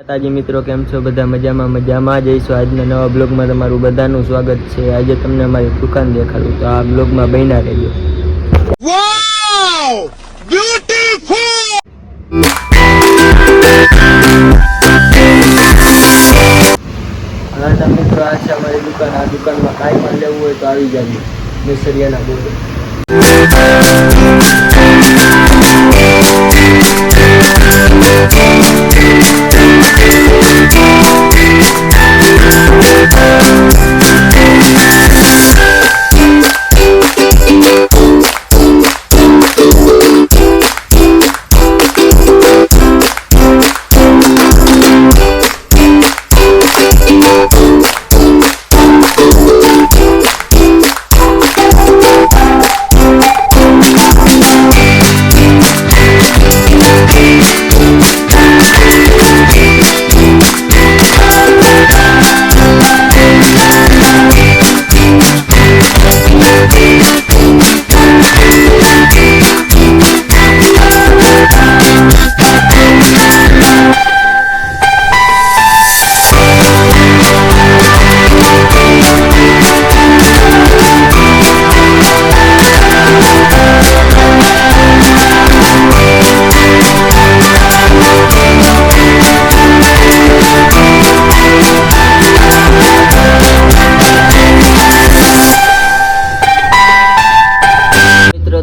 તાજી મિત્રો કેમ છો બધા મજામાં જઈશું આજના નવા બ્લોગમાં તમારું બધાનું સ્વાગત છે। આજે તમને અમારી દુકાન દેખાડું તો આ બ્લોગમાં બન્યા રહેજો। વાવ બ્યુટીફુલ। હા મિત્રો આ છે અમારી દુકાન। આ દુકાનમાં કાંઈ પણ લેવું હોય તો આવી જાજો મેસરિયાના બોર્ડ।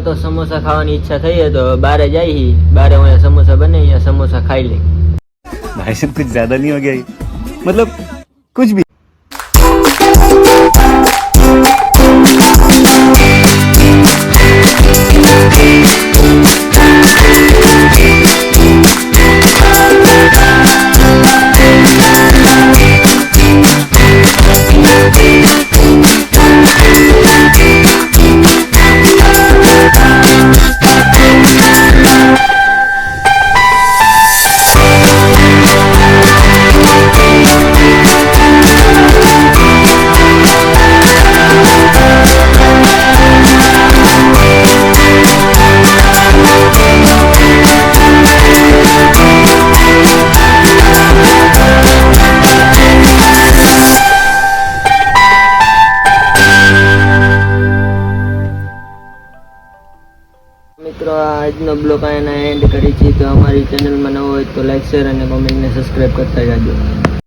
तो समोसा खाने इच्छा थी है तो बारे जाई बारे वहाँ समोसा बने या समोसा खाई ले। भाई साहब कुछ ज्यादा नहीं हो गया ये? मतलब कुछ भी। મિત્રો આજનો બ્લોગ આના એન્ડ કરી છે। તો અમારી ચેનલમાં નવો હોય તો લાઈક શેર અને કોમેન્ટ ને સબસ્ક્રાઇબ કરતા જાજો।